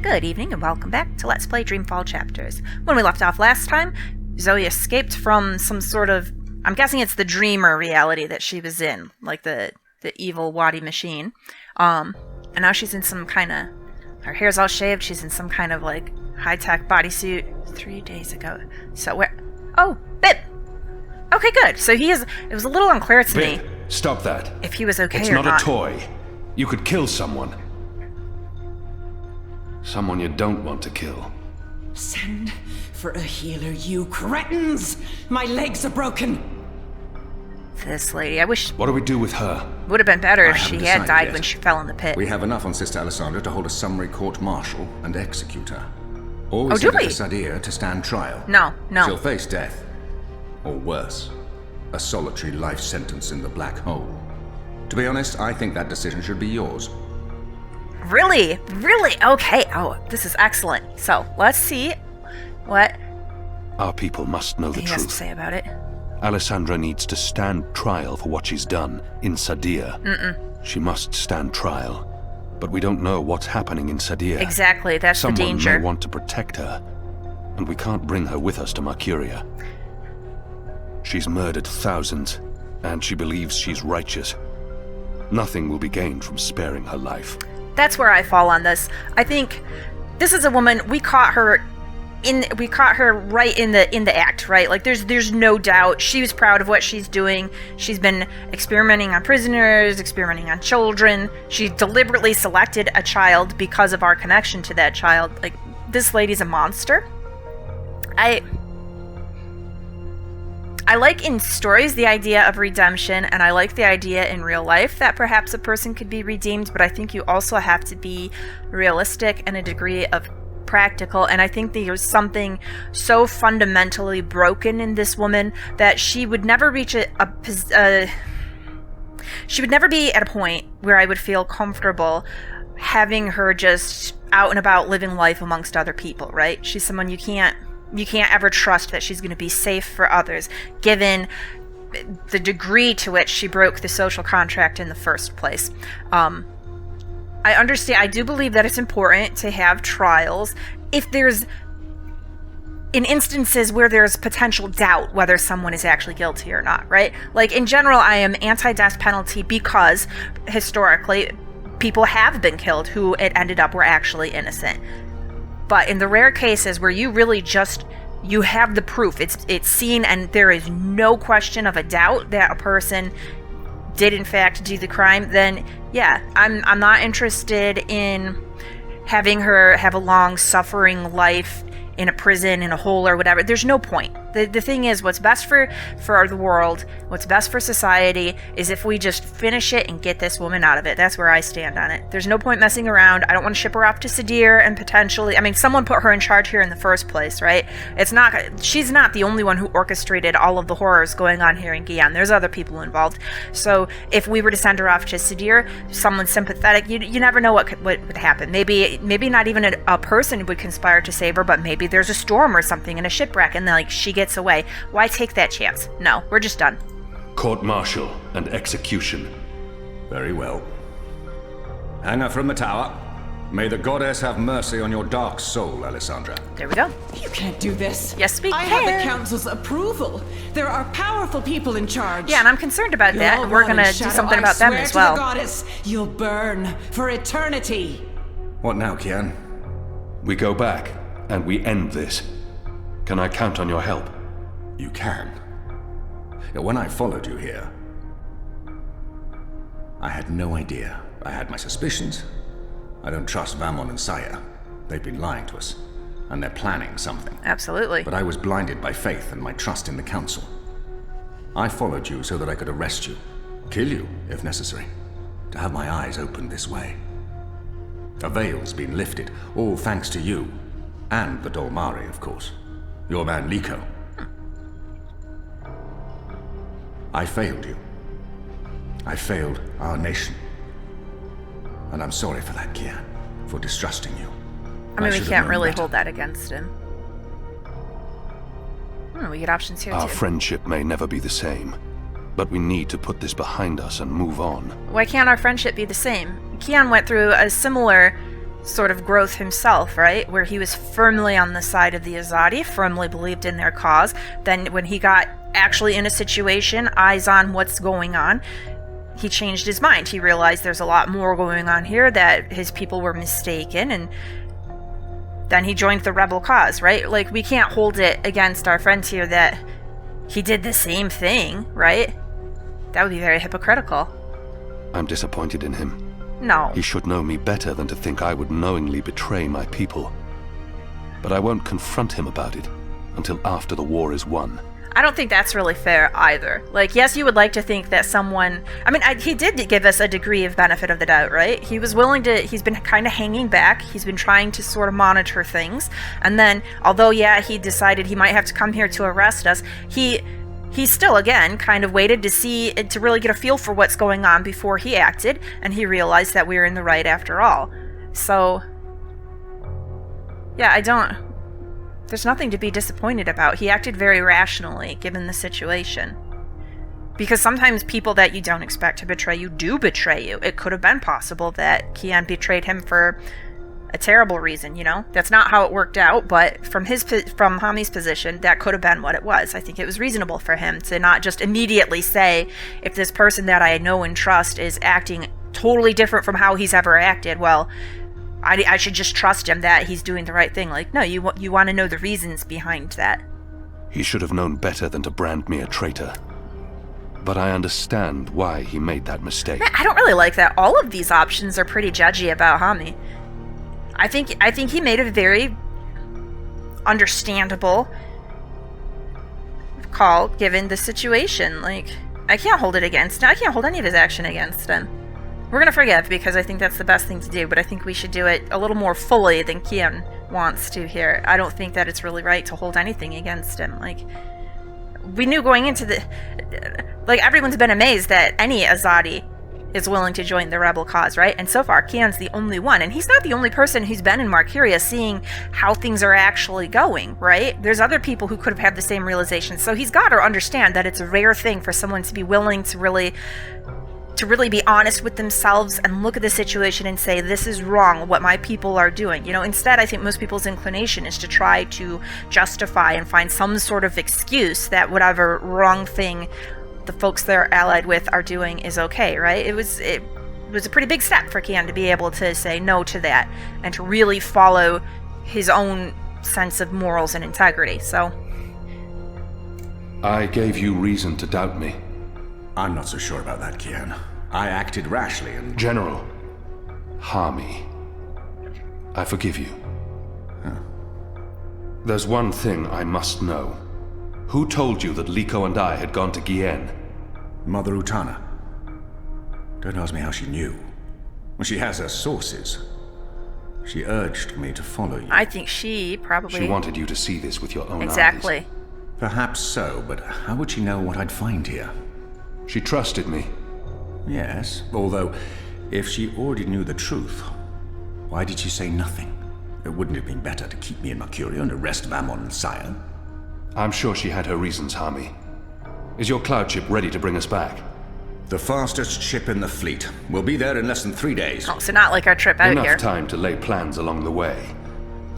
Good evening and welcome back to Let's Play Dreamfall Chapters. When we left off last time, Zoe escaped from some sort of, I'm guessing it's the dreamer reality that she was in, like the evil Wadi machine. And now she's in some kind of, her hair's all shaved, she's in some kind of like high-tech bodysuit 3 days ago. So where, oh, Bib! Okay, good. So he is, it was a little unclear to me. Stop that. If he was okay it's or not. not. It's not a toy. You could kill someone. Someone you don't want to kill. Send for a healer, you cretins! My legs are broken! This lady, I wish... What do we do with her? Would have been better if I she haven't had decided died yet. when she fell in the pit. We have enough on Sister Alessandra to hold a summary court-martial and execute her. Or we Oh, send do her we? to Sadir to stand trial. No. She'll face death. Or worse, a solitary life sentence in the black hole. To be honest, I think that decision should be yours. Really? Really? Okay. Oh, this is excellent. So, let's see what Our people must know the he has to truth. say about it. Alessandra needs to stand trial for what she's done in Sadir. She must stand trial. But we don't know what's happening in Sadir. Exactly, that's Someone the danger. may want to protect her, and we can't bring her with us to Mercuria. She's murdered thousands, and she believes she's righteous. Nothing will be gained from sparing her life. That's where I fall on this. I think this is a woman, we caught her right in the act, right? Like there's no doubt she was proud of what she's doing. She's been experimenting on prisoners, experimenting on children. She deliberately selected a child because of our connection to that child. Like, this lady's a monster. I like in stories the idea of redemption, and I like the idea in real life that perhaps a person could be redeemed, but I think you also have to be realistic and a degree of practical, and I think there's something so fundamentally broken in this woman that she would never reach she would never be at a point where I would feel comfortable having her just out and about living life amongst other people, right? She's someone you can't ever trust that she's going to be safe for others, given the degree to which she broke the social contract in the first place. I understand, I do believe that it's important to have trials if there's, in instances where there's potential doubt whether someone is actually guilty or not, right? Like, in general, I am anti-death penalty because, historically, people have been killed who it ended up were actually innocent. But in the rare cases where you really just, you have the proof, it's seen and there is no question of a doubt that a person did in fact do the crime, then yeah, I'm not interested in having her have a long suffering life in a prison, in a hole or whatever. There's no point. The thing is, what's best for the world, what's best for society, is if we just finish it and get this woman out of it. That's where I stand on it. There's no point messing around. I don't want to ship her off to Sadir and potentially, I mean, someone put her in charge here in the first place, right? She's not the only one who orchestrated all of the horrors going on here in Kian. There's other people involved. So if we were to send her off to Sadir, someone sympathetic, you never know what would happen. Maybe not even a person would conspire to save her, but maybe there's a storm or something in a shipwreck and then, like, she gets away. Why take that chance? No, we're just done. Court-martial and execution. Very well. Hang her from the tower. May the goddess have mercy on your dark soul, Alessandra. There we go. You can't do this. Yes, we I can. have the council's approval. There are powerful people in charge. Yeah, and I'm concerned about that, and we're gonna do something about them as well. I swear to the goddess, you'll burn for eternity. What now, Kian? We go back, and we end this. Can I count on your help? You can. When I followed you here, I had no idea. I had my suspicions. I don't trust Vamon and Saya. They've been lying to us, and they're planning something. Absolutely. But I was blinded by faith and my trust in the council. I followed you so that I could arrest you, kill you if necessary, to have my eyes opened this way. A veil's been lifted, all thanks to you, and the Dolmari, of course. Your man Liko. I failed you. I failed our nation. And I'm sorry for that, Kian, for distrusting you. I mean, we should have can't known really better. hold that against him. We get options here, Our too. friendship may never be the same, but we need to put this behind us and move on. Why can't our friendship be the same? Kian went through a similar sort of growth himself, right? Where he was firmly on the side of the Azadi, firmly believed in their cause. Then when he got actually in a situation, eyes on what's going on, he changed his mind. He realized there's a lot more going on here, that his people were mistaken, and then he joined the rebel cause, right? Like, we can't hold it against our friends here that he did the same thing, right? That would be very hypocritical. I'm disappointed in him. No. He should know me better than to think I would knowingly betray my people. But I won't confront him about it until after the war is won. I don't think that's really fair either. Like, yes, you would like to think that someone... I mean, he did give us a degree of benefit of the doubt, right? He was willing to... He's been kind of hanging back. He's been trying to sort of monitor things. And then, although, yeah, he decided he might have to come here to arrest us, he still, again, kind of waited to really get a feel for what's going on before he acted. And he realized that we were in the right after all. So, yeah, there's nothing to be disappointed about. He acted very rationally, given the situation. Because sometimes people that you don't expect to betray you do betray you. It could have been possible that Kian betrayed him for a terrible reason, you know? That's not how it worked out, but from Hami's position, that could have been what it was. I think it was reasonable for him to not just immediately say, if this person that I know and trust is acting totally different from how he's ever acted, well, I should just trust him that he's doing the right thing. Like, no, you want to know the reasons behind that. He should have known better than to brand me a traitor. But I understand why he made that mistake. I don't really like that. All of these options are pretty judgy about Hami. I think he made a very understandable call given the situation. Like, I can't hold it against him. I can't hold any of his action against him. We're going to forgive because I think that's the best thing to do, but I think we should do it a little more fully than Kian wants to here. I don't think that it's really right to hold anything against him. Like, we knew going into like, everyone's been amazed that any Azadi is willing to join the rebel cause, right? And so far, Kian's the only one, and he's not the only person who's been in Marcuria seeing how things are actually going, right? There's other people who could have had the same realization, so he's got to understand that it's a rare thing for someone to be willing to really be honest with themselves and look at the situation and say, this is wrong, what my people are doing. You know, instead, I think most people's inclination is to try to justify and find some sort of excuse that whatever wrong thing the folks they're allied with are doing is okay, right? It was a pretty big step for Kian to be able to say no to that and to really follow his own sense of morals and integrity, so... I gave you reason to doubt me. I'm not so sure about that, Kian. I acted rashly and... General, Hami, I forgive you. Huh. There's one thing I must know. Who told you that Liko and I had gone to Kian? Mother Utana. Don't ask me how she knew. Well, she has her sources. She urged me to follow you. I think she probably... She wanted you to see this with your own eyes. Exactly. Perhaps so, but how would she know what I'd find here? She trusted me. Yes, although, if she already knew the truth, why did she say nothing? It wouldn't have been better to keep me in Mercuria and arrest Mammon and Sire? I'm sure she had her reasons, Hami. Is your cloud ship ready to bring us back? The fastest ship in the fleet. We'll be there in less than 3 days. Oh, so not like our trip out Enough here. time to lay plans along the way.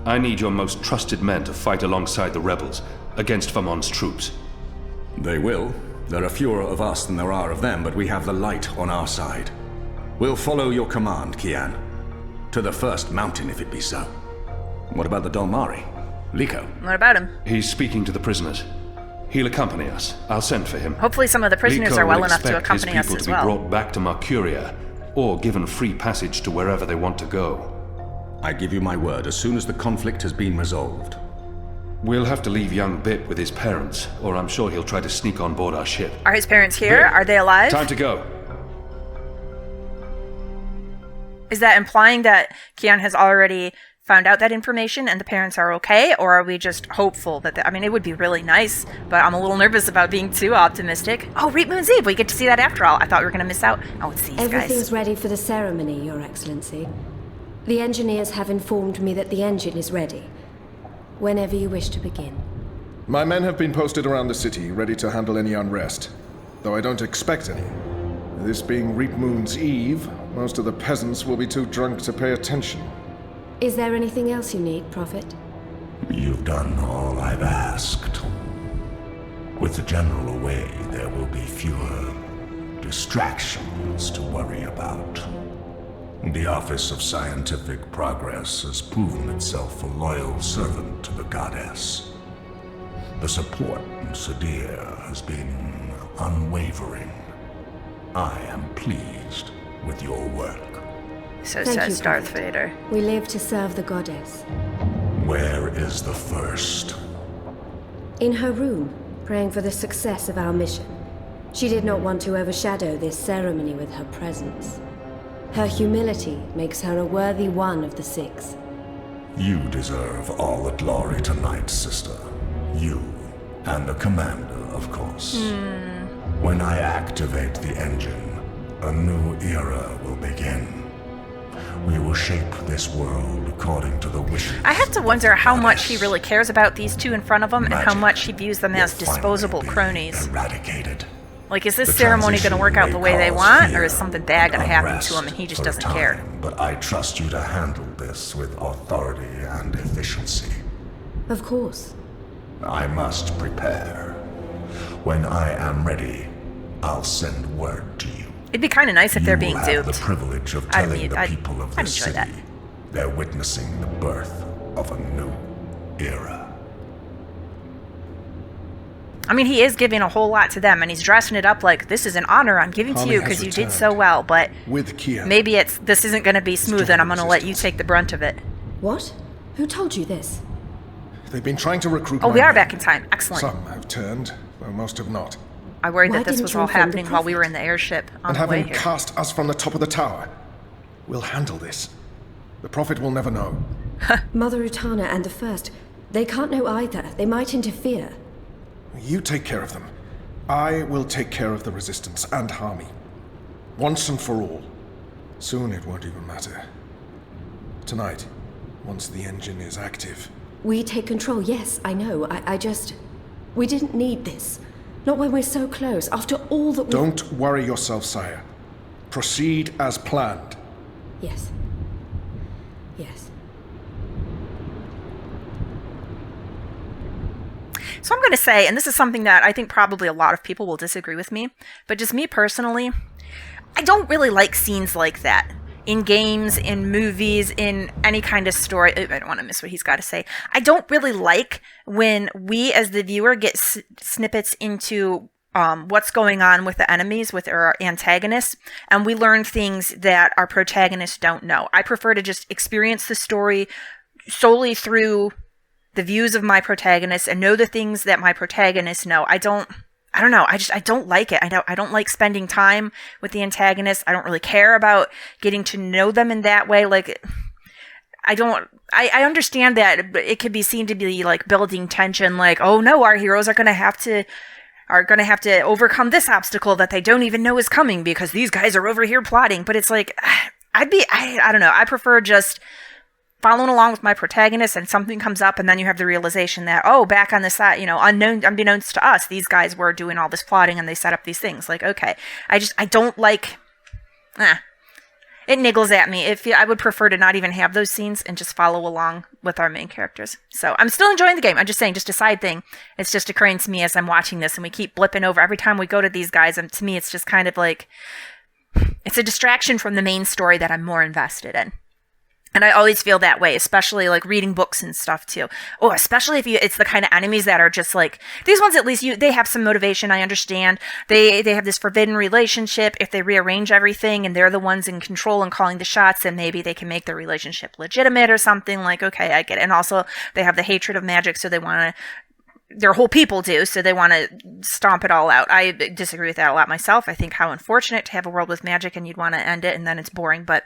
I need your most trusted men to fight alongside the rebels, against Famon's troops. They will. There are fewer of us than there are of them, but we have the light on our side. We'll follow your command, Kian. To the first mountain, if it be so. What about the Dolmari? Liko? What about him? He's speaking to the prisoners. He'll accompany us. I'll send for him. Hopefully some of the prisoners Liko are well will enough to expect accompany his us people as to be well. brought back to Mercuria, or given free passage to wherever they want to go. I give you my word, as soon as the conflict has been resolved. We'll have to leave young Bit with his parents, or I'm sure he'll try to sneak on board our ship. Are his parents here? Bit, Are they alive? Time to go. Is that implying that Kian has already found out that information and the parents are okay? Or are we just hopeful that... I mean, it would be really nice, but I'm a little nervous about being too optimistic. Oh, Reapmoon's Eve! We get to see that after all. I thought we were going to miss out. Oh, it's these Everything's guys. ready for the ceremony, Your Excellency. The engineers have informed me that the engine is ready. Whenever you wish to begin. My men have been posted around the city, ready to handle any unrest. Though I don't expect any. This being Reapmoon's Eve, most of the peasants will be too drunk to pay attention. Is there anything else you need, Prophet? You've done all I've asked. With the General away, there will be fewer distractions to worry about. The Office of Scientific Progress has proven itself a loyal servant to the Goddess. The support in Sadir has been unwavering. I am pleased with your work. So Thank says you, Darth Prophet. Vader. We live to serve the Goddess. Where is the First? In her room, praying for the success of our mission. She did not want to overshadow this ceremony with her presence. Her humility makes her a worthy one of the Six. You deserve all the glory tonight, sister. You, and the Commander, of course. When I activate the engine, a new era will begin. We will shape this world according to the wishes. I have to of wonder the how much he Goddess. really cares about these two in front of him and how Magic much he views them as will finally disposable be cronies. Eradicated. Like, is this The ceremony going to work out the way they transition may want, cause or fear is something bad going to and happen unrest to him and he just for a doesn't care? time, But I trust you to handle this with authority and efficiency. Of course. I must prepare. When I am ready, I'll send word to you. It'd be kind of nice if they're You being will have duped. the privilege of I'd telling be- the I'd- people of I'd this enjoy city that. they're witnessing the birth of a new era. I mean, he is giving a whole lot to them, and he's dressing it up like, this is an honor I'm giving to Harley you has because you did returned. so well, but With Kian. maybe this isn't going to be smooth and I'm going to let you resistance. take the brunt of it. What? Who told you this? They've been trying to recruit Oh, my we are men. back in time. Excellent. Some have turned, though most have not. I worried Why that this didn't was you all inform the happening while we Prophet? were in the airship on And the way having here. cast us from the top of the tower, we'll handle this. The Prophet will never know. Mother Utana and the First. They can't know either. They might interfere. You take care of them. I will take care of the Resistance and Harmy. Once and for all. Soon it won't even matter. Tonight, once the engine is active. We take control, yes, I know. I just... We didn't need this. Not when we're so close, after all that we... Don't worry yourself, sire. Proceed as planned. Yes. Yes. So I'm going to say, and this is something that I think probably a lot of people will disagree with me, but just me personally, I don't really like scenes like that. In games, in movies, in any kind of story. I don't want to miss what he's got to say. I don't really like when we as the viewer get snippets into what's going on with the enemies, with our antagonists, and we learn things that our protagonists don't know. I prefer to just experience the story solely through the views of my protagonists and know the things that my protagonists know. I don't know. I don't like it. I don't like spending time with the antagonists. I don't really care about getting to know them in that way. Like, I understand that it could be seen to be like building tension, like, oh no, our heroes are going to have to overcome this obstacle that they don't even know is coming because these guys are over here plotting. But it's like, I don't know. I prefer just following along with my protagonist and something comes up and then you have the realization that, oh, back on the side, unbeknownst to us, these guys were doing all this plotting and they set up these things. Like, okay. I don't like, it niggles at me. I would prefer to not even have those scenes and just follow along with our main characters. So I'm still enjoying the game. I'm just saying, just a side thing. It's just occurring to me as I'm watching this and we keep blipping over every time we go to these guys. And to me, it's just kind of like, it's a distraction from the main story that I'm more invested in. And I always feel that way, especially like reading books and stuff too. Oh, especially if it's the kind of enemies that are just like, these ones at least, they have some motivation, I understand. They have this forbidden relationship. If they rearrange everything and they're the ones in control and calling the shots, then maybe they can make their relationship legitimate or something. Like, okay, I get it. And also they have the hatred of magic, so they want to, their whole people do, so they want to stomp it all out. I disagree with that a lot myself. I think how unfortunate to have a world with magic and you'd want to end it and then it's boring. But,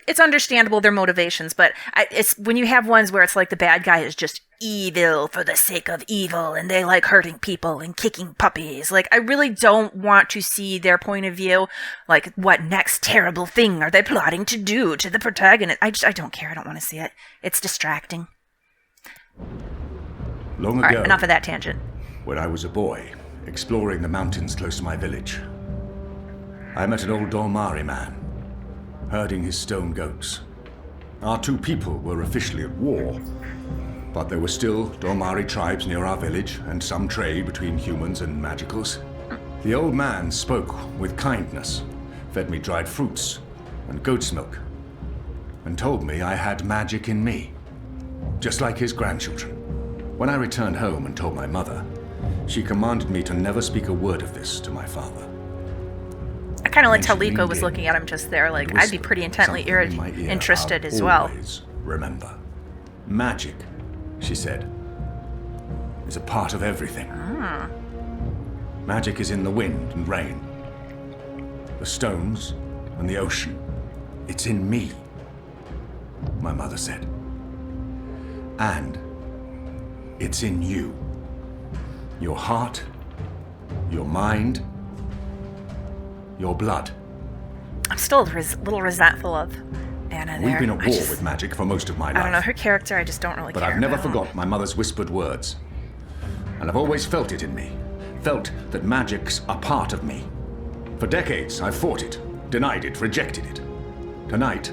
it's understandable their motivations, but it's when you have ones where it's like the bad guy is just evil for the sake of evil and they like hurting people and kicking puppies. Like, I really don't want to see their point of view. Like, what next terrible thing are they plotting to do to the protagonist? I don't care. I don't want to see it. It's distracting. Long All ago, right, enough of that tangent. when I was a boy, exploring the mountains close to my village, I met an old Dolmari man, herding his stone goats. Our two people were officially at war, but there were still Dormari tribes near our village and some trade between humans and magicals. The old man spoke with kindness, fed me dried fruits and goat's milk, and told me I had magic in me, just like his grandchildren. When I returned home and told my mother, she commanded me to never speak a word of this to my father. I kind of liked how She Liko leaned was in looking at him just there, like, and I'd be whispered pretty intently something in my ear interested I'll as well. always remember. Magic, she said, is a part of everything. Magic is in the wind and rain, the stones and the ocean. It's in me, my mother said. And it's in you. Your heart, your mind, your blood. I'm still a little resentful of Anna there. We've been at war with magic for most of my life. I don't know, her character, I just don't really But care I've never about. forgot my mother's whispered words. And I've always felt it in me. Felt that magic's a part of me. For decades, I've fought it, denied it, rejected it. Tonight,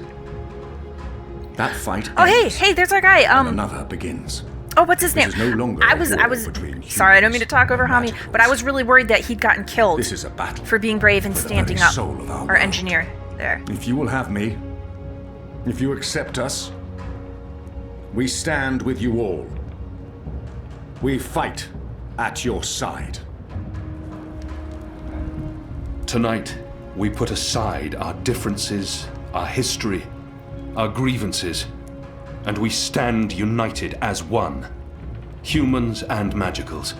that fight Oh, ends, hey, there's our guy. and another begins. Oh, what's his This name? is no longer I a was, war between sorry, I don't mean to humans talk over and Hami, magicals. but I was really worried that he'd gotten killed This is a battle for being brave and for the standing very up. soul of our Our world. engineer there. If you will have me, if you accept us, we stand with you all. We fight at your side. Tonight, we put aside our differences, our history, our grievances, and we stand united as one. Humans and magicals,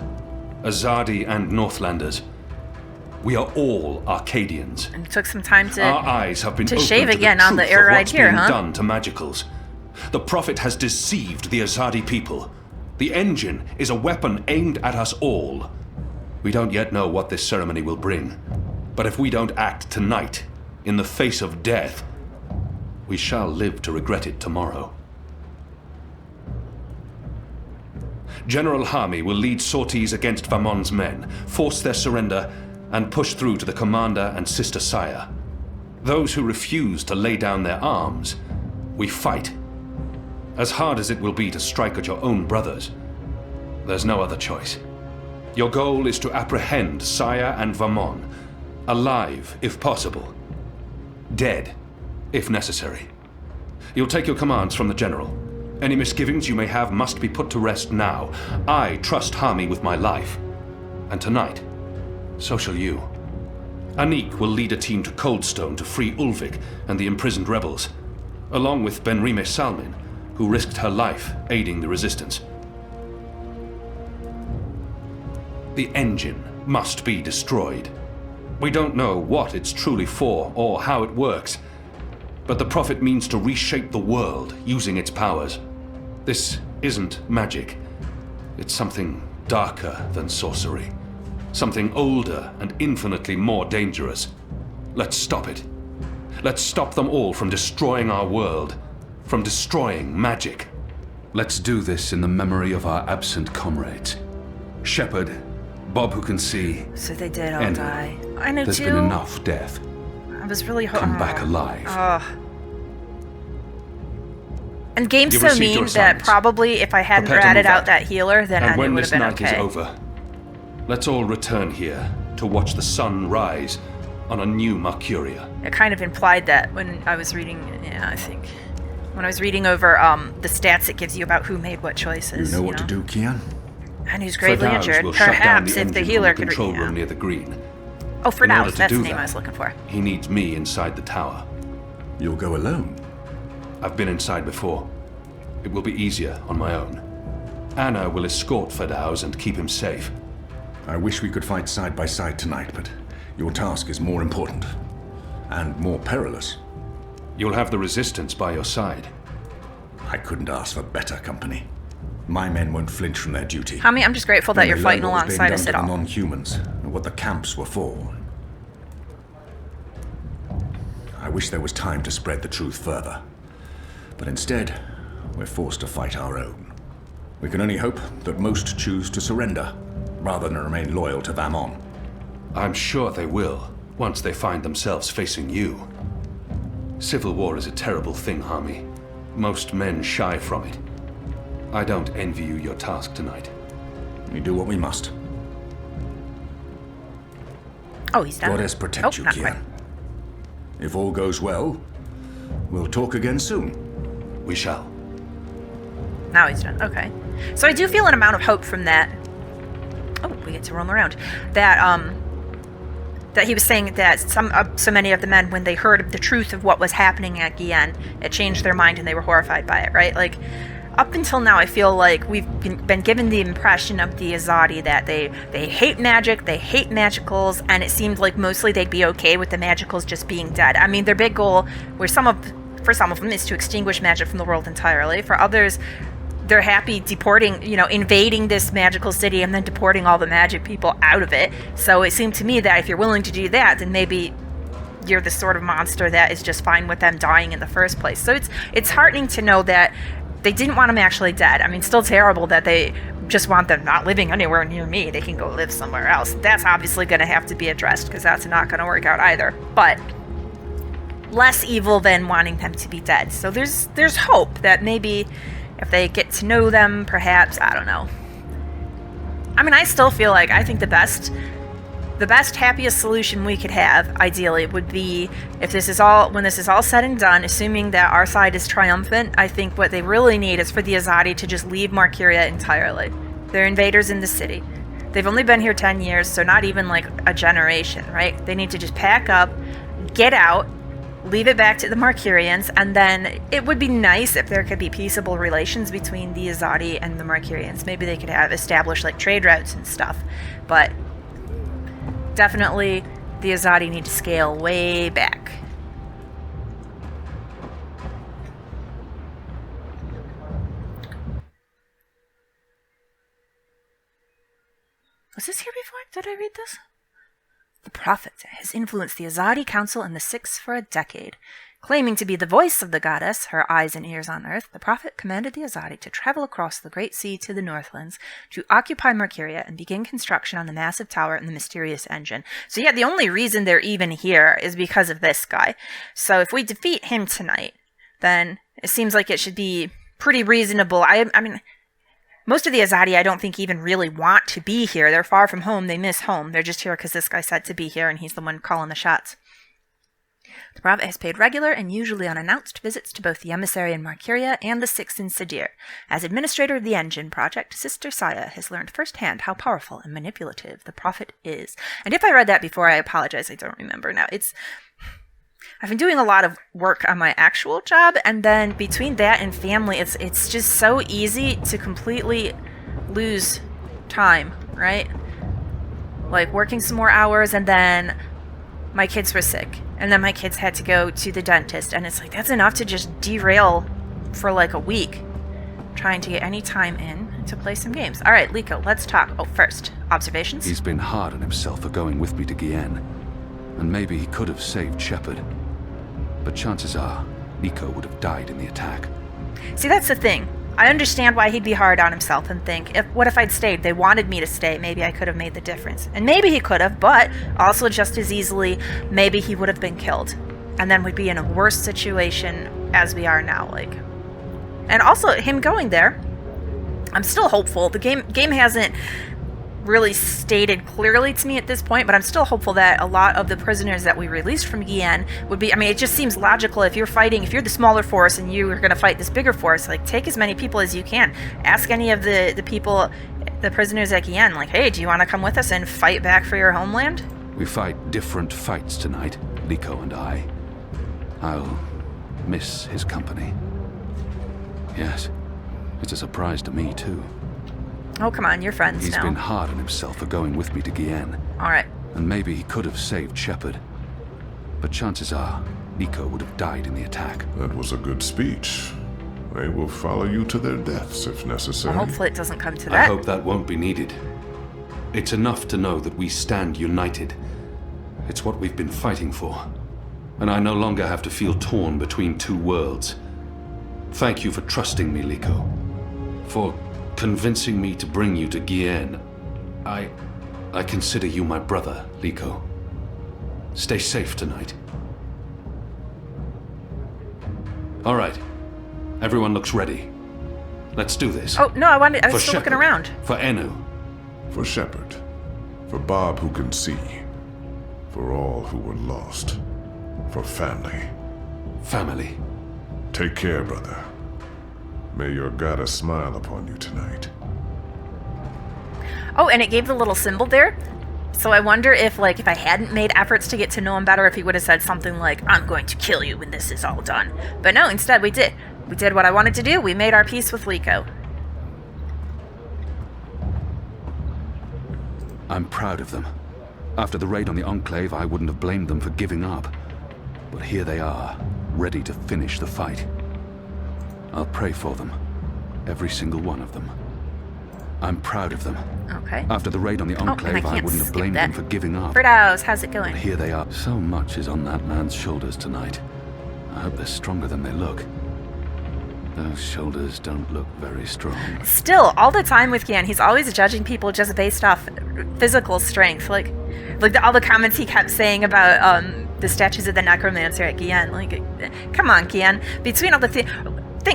Azadi and Northlanders. We are all Arcadians. And it took some time Our eyes have been to opened shave to again the on the truth air of ride what's here, being huh? done to magicals. The Prophet has deceived the Azadi people. The engine is a weapon aimed at us all. We don't yet know what this ceremony will bring, but if we don't act tonight, in the face of death, we shall live to regret it tomorrow. General Hami will lead sorties against Vamon's men, force their surrender, and push through to the commander and Sister Saya. Those who refuse to lay down their arms, we fight. As hard as it will be to strike at your own brothers, there's no other choice. Your goal is to apprehend Saya and Vamon, alive if possible, dead if necessary. You'll take your commands from the General. Any misgivings you may have must be put to rest now. I trust Hami with my life. And tonight, so shall you. Anik will lead a team to Coldstone to free Ulvik and the imprisoned rebels, along with Benrime Salmin, who risked her life aiding the resistance. The engine must be destroyed. We don't know what it's truly for or how it works, but the Prophet means to reshape the world using its powers. This isn't magic. It's something darker than sorcery. Something older and infinitely more dangerous. Let's stop it. Let's stop them all from destroying our world, from destroying magic. Let's do this in the memory of our absent comrades. Shepard, Bob who can see. So they did all Anna, die. I know There's too. been enough death. I was really Come back alive. And game's You've so received your mean that assignments. probably if I hadn't Prepare to ratted move out out. that healer, then And Anya when would this have been night okay. is over, let's all return here to watch the sun rise on a new Mercuria. It kind of implied that when I was reading, I think. When I was reading over the stats it gives you about who made what choices. You know what to do, Kian? And who's gravely Ferdaus injured. will shut down Perhaps the if the engine healer from the could control room near the green. Oh, In order Ferdaus, to that's do the name that, I was looking for. He needs me inside the tower. You'll go alone. I've been inside before. It will be easier on my own. Anna will escort Ferdaus and keep him safe. I wish we could fight side by side tonight, but your task is more important. And more perilous. You'll have the Resistance by your side. I couldn't ask for better company. My men won't flinch from their duty. Hami, I'm just grateful that When you're they fighting learn what was being alongside done us to at the all. non-humans, and what the camps were for. I wish there was time to spread the truth further. But instead, we're forced to fight our own. We can only hope that most choose to surrender, rather than remain loyal to Vamon. I'm sure they will, once they find themselves facing you. Civil war is a terrible thing, Hami. Most men shy from it. I don't envy you your task tonight. We do what we must. Oh, he's done. Goddess protect you, not Kian. quite. If all goes well, we'll talk again soon. We shall. Now he's done. Okay. So I do feel an amount of hope from that. Oh, we get to roam around. That he was saying that so many of the men, when they heard the truth of what was happening at Kian, it changed their mind and they were horrified by it, right? Like, up until now, I feel like we've been given the impression of the Azadi that they hate magic, they hate magicals, and it seemed like mostly they'd be okay with the magicals just being dead. I mean, their big goal, for some of them, is to extinguish magic from the world entirely. For others, they're happy deporting, invading this magical city and then deporting all the magic people out of it. So it seemed to me that if you're willing to do that, then maybe you're the sort of monster that is just fine with them dying in the first place. So it's heartening to know that they didn't want them actually dead. I mean, still terrible that they just want them not living anywhere near me. They can go live somewhere else. That's obviously going to have to be addressed because that's not going to work out either. But less evil than wanting them to be dead. So there's hope that maybe if they get to know them, perhaps, I don't know. I mean, I still feel like I think the best, happiest solution we could have, ideally, would be when this is all said and done, assuming that our side is triumphant. I think what they really need is for the Azadi to just leave Marcuria entirely. They're invaders in the city. They've only been here 10 years, so not even like a generation, right? They need to just pack up, get out, leave it back to the Marcurians, and then it would be nice if there could be peaceable relations between the Azadi and the Marcurians. Maybe they could have established like trade routes and stuff, but definitely the Azadi need to scale way back. Was this here before? Did I read this? The prophet has influenced the Azadi Council and the Six for a decade. Claiming to be the voice of the goddess, her eyes and ears on earth, the prophet commanded the Azadi to travel across the great sea to the Northlands, to occupy Marcuria and begin construction on the massive tower and the mysterious engine. So yeah, the only reason they're even here is because of this guy. So if we defeat him tonight, then it seems like it should be pretty reasonable. I mean, most of the Azadi I don't think even really want to be here. They're far from home. They miss home. They're just here because this guy said to be here, and he's the one calling the shots. The prophet has paid regular and usually unannounced visits to both the emissary in Marcuria and the Six in Sadir. As administrator of the engine project, Sister Saya has learned firsthand how powerful and manipulative the prophet is. And if I read that before, I apologize. I don't remember now. I've been doing a lot of work on my actual job, and then between that and family, it's just so easy to completely lose time, right? Like working some more hours, and then my kids were sick, and then my kids had to go to the dentist, and it's like that's enough to just derail for like a week trying to get any time in to play some games. All right, Liko, let's talk. Oh, first, observations? He's been hard on himself for going with me to Kian, and maybe he could have saved Shepard. But chances are, Nico would have died in the attack. See, that's the thing. I understand why he'd be hard on himself and think, what if I'd stayed? They wanted me to stay. Maybe I could have made the difference. And maybe he could have, but also just as easily, maybe he would have been killed. And then we'd be in a worse situation as we are now. And also, him going there, I'm still hopeful. The game hasn't really stated clearly to me at this point, but I'm still hopeful that a lot of the prisoners that we released from Kian would be, I mean, it just seems logical if you're the smaller force and you are going to fight this bigger force, like, take as many people as you can. Ask any of the people, the prisoners at Kian, like, hey, do you want to come with us and fight back for your homeland? We fight different fights tonight, Liko and I. I'll miss his company. Yes, it's a surprise to me, too. Oh, come on, you're friends He's now. been hard on himself for going with me to Kian. All right. And maybe he could have saved Shepard. But chances are, Nico would have died in the attack. That was a good speech. They will follow you to their deaths if necessary. Well, hopefully it doesn't come to I that. hope that won't be needed. It's enough to know that we stand united. It's what we've been fighting for. And I no longer have to feel torn between two worlds. Thank you for trusting me, Liko. For convincing me to bring you to Kian. I consider you my brother, Liko. Stay safe tonight. All right. Everyone looks ready. Let's do this. Oh, no, I was For still looking Shepard, around. For Enu. For Shepard. For Bob who can see. For all who were lost. For family. Family. Take care, brother. May your goddess smile upon you tonight. Oh, and it gave the little symbol there. So I wonder if, like, if I hadn't made efforts to get to know him better, if he would have said something like, I'm going to kill you when this is all done. But no, instead we did. We did what I wanted to do. We made our peace with Liko. I'm proud of them. After the raid on the Enclave, I wouldn't have blamed them for giving up. But here they are, ready to finish the fight. I'll pray for them. Every single one of them. I'm proud of them. Okay. After the raid on the Enclave, I wouldn't have blamed them for giving up. Ferdows, how's it going? But here they are. So much is on that man's shoulders tonight. I hope they're stronger than they look. Those shoulders don't look very strong. Still, all the time with Kian, he's always judging people just based off physical strength. Like all the comments he kept saying about the statues of the necromancer at Kian. Like, come on, Kian. Between all the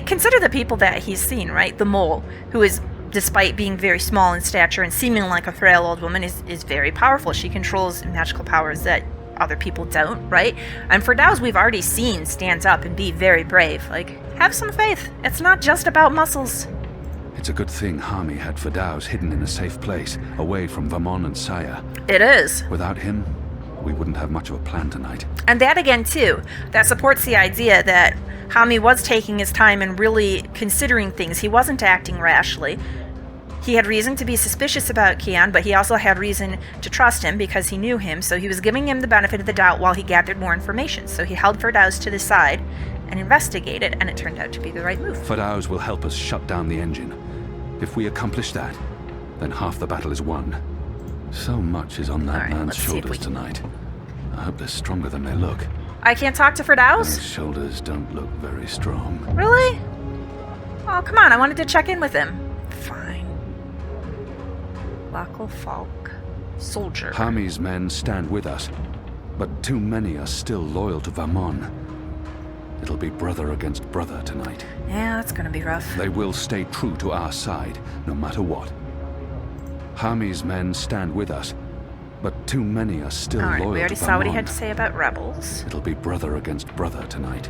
consider the people that he's seen, right? The mole, who is, despite being very small in stature and seeming like a frail old woman, is very powerful. She controls magical powers that other people don't, right? And Ferdows, we've already seen stands up and be very brave. Like, have some faith. It's not just about muscles. It's a good thing Hami had Ferdows hidden in a safe place, away from Vamon and Saya. It is. Without him, we wouldn't have much of a plan tonight. And that again, too, that supports the idea that Hami was taking his time and really considering things. He wasn't acting rashly. He had reason to be suspicious about Kian, but he also had reason to trust him because he knew him, so he was giving him the benefit of the doubt while he gathered more information. So he held Ferdows to the side and investigated, and it turned out to be the right move. Ferdows will help us shut down the engine. If we accomplish that, then half the battle is won. So much is on that man's shoulders tonight. I hope they're stronger than they look. I can't talk to Ferdows? Those shoulders don't look very strong. Really? Oh, come on, I wanted to check in with him. Fine. Local Falk. Soldier. Hami's men stand with us, but too many are still loyal to Vamon. It'll be brother against brother tonight. Yeah, that's gonna be rough. They will stay true to our side, no matter what. Hami's men stand with us, but too many are still loyal to Vamon. Alright, we already saw what he had to say about rebels. It'll be brother against brother tonight.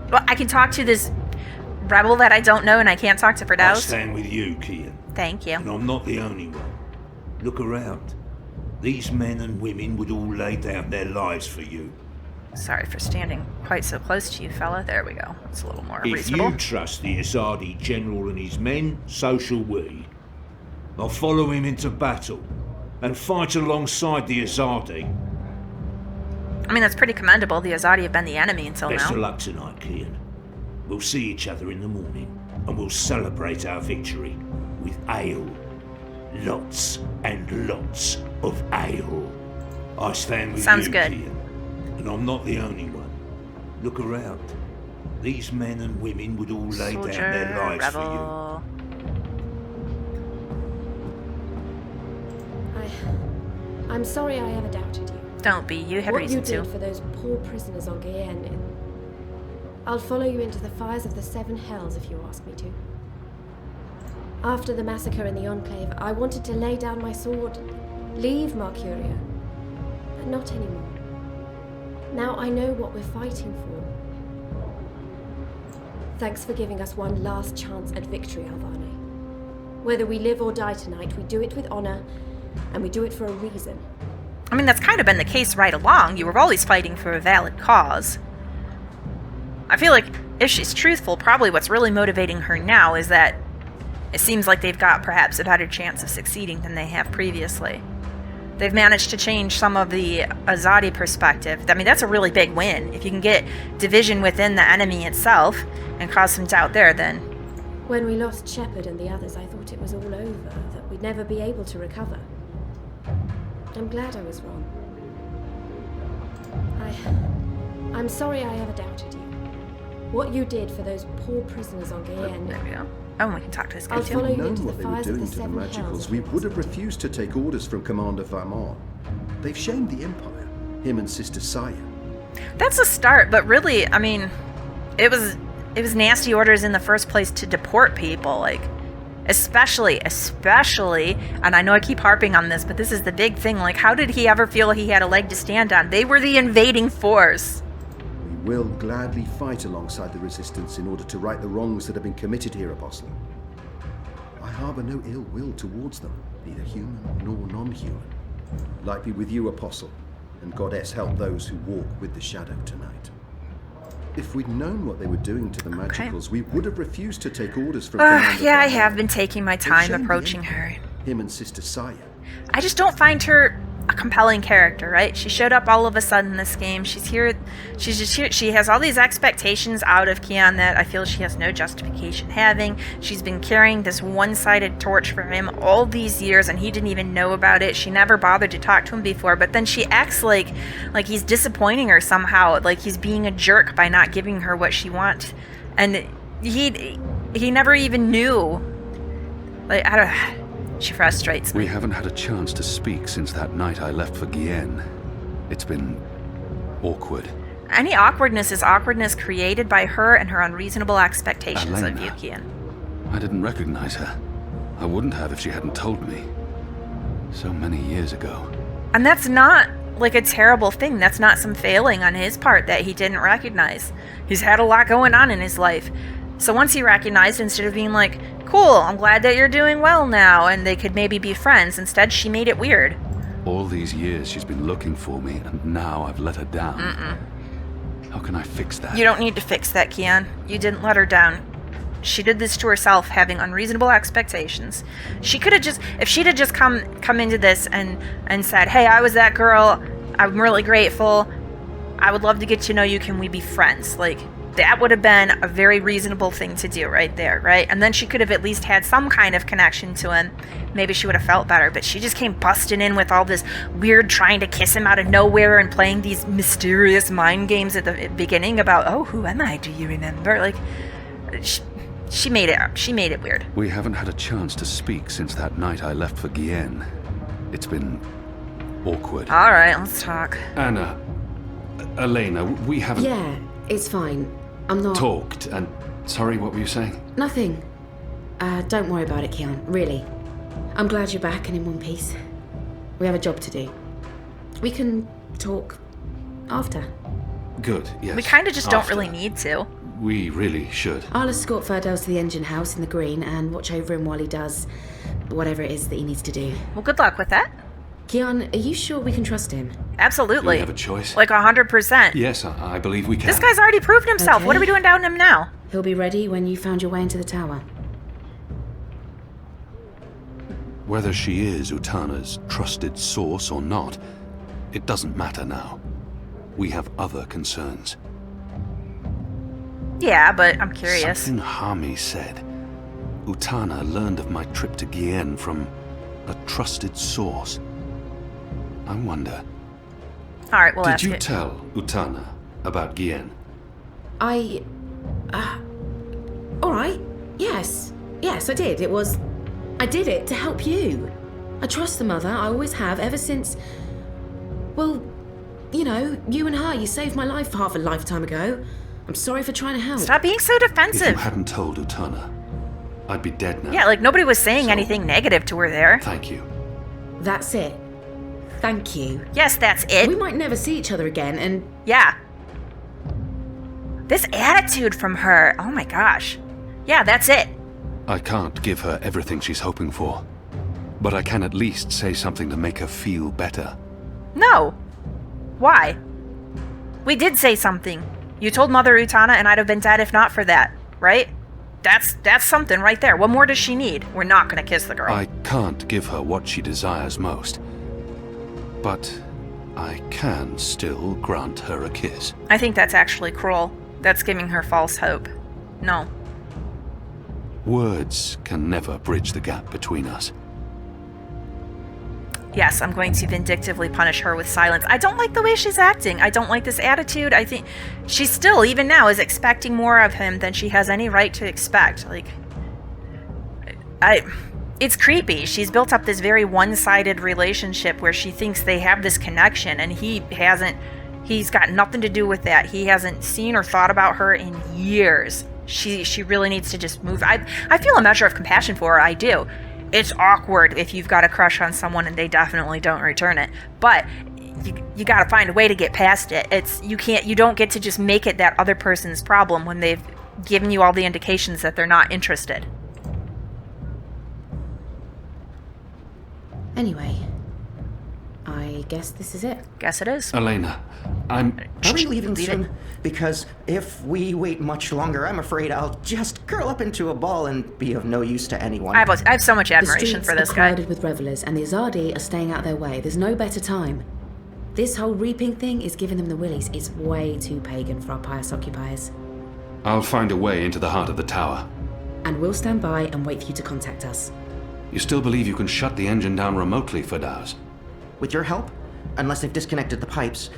Well, I can talk to this rebel that I don't know, and I can't talk to Ferdows. I stand with you, Kian. Thank you. And I'm not the only one. Look around. These men and women would all lay down their lives for you. Sorry for standing quite so close to you, fella. There we go. It's a little more If reasonable. you trust the Azadi general and his men, so shall we. I'll follow him into battle and fight alongside the Azadi. I mean, that's pretty commendable. The Azadi have been the enemy until Best of now. luck tonight, Kian. We'll see each other in the morning, and we'll celebrate our victory with ale. Lots and lots of ale. I stand with Sounds you, good. Kian. And I'm not the only one. Look around. These men and women would all lay down their lives for rebel. I'm sorry I ever doubted you. Don't be. You had What reason you to. did for those poor prisoners on Guyenne. I'll follow you into the fires of the Seven Hells if you ask me to. After the massacre in the Enclave, I wanted to lay down my sword, leave Marcuria, but not anymore. Now I know what we're fighting for. Thanks for giving us one last chance at victory, Alvane. Whether we live or die tonight, we do it with honor, and we do it for a reason. I mean, that's kind of been the case right along. You were always fighting for a valid cause. I feel like if she's truthful, probably what's really motivating her now is that it seems like they've got perhaps a better chance of succeeding than they have previously. They've managed to change some of the Azadi perspective. I mean, that's a really big win. If you can get division within the enemy itself and cause some doubt there, then... When we lost Shepard and the others, I thought it was all over, that we'd never be able to recover. I'm glad I was wrong. I'm sorry I ever doubted you. What you did for those poor prisoners on Guyenne. There we go. Oh, and we can talk to this guy I'll too. follow you known into the what they were fires of the doing to the Seven Hells. Magicals, we would have refused to take orders from Commander Vamon. They've shamed the Empire, him and Sister Saya. That's a start, but really, I mean, it was nasty orders in the first place to deport people, like, especially, and I know I keep harping on this, but this is the big thing, like, how did he ever feel he had a leg to stand on? They were the invading force. We will gladly fight alongside the Resistance in order to right the wrongs that have been committed here, Apostle. I harbour no ill will towards them, neither human nor non-human. Light be with you, Apostle, and Goddess help those who walk with the Shadow tonight. If we'd known what they were doing to the Magicals, we would have refused to take orders from Commander Yeah, I Van have Horn. been taking my They've time shamed approaching her. him and Sister Saya. I just don't find her a compelling character, right? She showed up all of a sudden in this game. She's here. She's just here. She has all these expectations out of Kian that I feel she has no justification having. She's been carrying this one-sided torch for him all these years, and he didn't even know about it. She never bothered to talk to him before, but then she acts like he's disappointing her somehow, like he's being a jerk by not giving her what she wants, and he never even knew. Like, I don't. She frustrates me. We haven't had a chance to speak since that night I left for Kian. It's been awkward. Any awkwardness is awkwardness created by her and her unreasonable expectations of you, Kian. I didn't recognize her. I wouldn't have if she hadn't told me. So many years ago. And that's not like a terrible thing. That's not some failing on his part that he didn't recognize. He's had a lot going on in his life. So once he recognized, instead of being like, cool, I'm glad that you're doing well now, and they could maybe be friends, instead she made it weird. All these years she's been looking for me, and now I've let her down. How can I fix that? You don't need to fix that, Kian. You didn't let her down. She did this to herself, having unreasonable expectations. She could have just, if she'd have just come into this and said, hey, I was that girl, I'm really grateful, I would love to get to know you, can we be friends? Like, that would have been a very reasonable thing to do right there, right? And then she could have at least had some kind of connection to him. Maybe she would have felt better, but she just came busting in with all this weird trying to kiss him out of nowhere and playing these mysterious mind games at the beginning about, oh, who am I? Do you remember? Like, she made it weird. We haven't had a chance to speak since that night I left for Kian. It's been awkward. All right, let's talk. Anna, Elena, we haven't... Yeah, it's fine. I'm not... talked, and... Sorry, what were you saying? Nothing. Don't worry about it, Kian, really. I'm glad you're back and in one piece. We have a job to do. We can talk after. Good, yes. We kind of just don't really need to. We really should. I'll escort Ferdels to the engine house in the green and watch over him while he does whatever it is that he needs to do. Well, good luck with that. Kian, are you sure we can trust him? Absolutely. Do we have a choice? Like 100%. Yes, I believe we can. This guy's already proven himself. Okay. What are we doing down him now? He'll be ready when you found your way into the tower. Whether she is Utana's trusted source or not, it doesn't matter now. We have other concerns. Yeah, but I'm curious. Something Hami said. Utana learned of my trip to Kian from a trusted source. I wonder... All right, we'll ask Did you it. tell Utana about Kian? Alright. Yes, I did. I did it to help you. I trust the mother, I always have, ever since... Well, you know, you and her, you saved my life half a lifetime ago. I'm sorry for trying to help. Stop being so If you defensive. hadn't told Utana, I'd be dead now. Yeah, like nobody was saying So- anything negative to her there. Thank you. That's it. Thank you. Yes, that's it. We might never see each other again, and Yeah. This attitude from her. Oh my gosh. Yeah, that's it. I can't give her everything she's hoping for, but I can at least say something to make her feel better. No. Why? We did say something. You told Mother Utana and I'd have been dead if not for that, right? That's something right there. What more does she need? We're not gonna kiss the girl. I can't give her what she desires most, but I can still grant her a kiss. I think that's actually cruel. That's giving her false hope. No. Words can never bridge the gap between us. Yes, I'm going to vindictively punish her with silence. I don't like the way she's acting. I don't like this attitude. I think she still, even now, is expecting more of him than she has any right to expect. Like, it's creepy. She's built up this very one-sided relationship where she thinks they have this connection, and he hasn't He's got nothing to do with that. He hasn't seen or thought about her in years. She really needs to just move. I feel a measure of compassion for her. I do. It's awkward if you've got a crush on someone and they definitely don't return it. But you got to find a way to get past it. You don't get to just make it that other person's problem when they've given you all the indications that they're not interested. Anyway, I guess this is it. Guess it is. Elena, Are we leaving soon? Because if we wait much longer, I'm afraid I'll just curl up into a ball and be of no use to anyone. I have so much The admiration streets for this are guy. crowded with revelers, and the Azadi are staying out their way. There's no better time. This whole reaping thing is giving them the willies. It's way too pagan for our pious occupiers. I'll find a way into the heart of the tower. And we'll stand by and wait for you to contact us. You still believe you can shut the engine down remotely, Fadaz? With your help? Unless they've disconnected the pipes.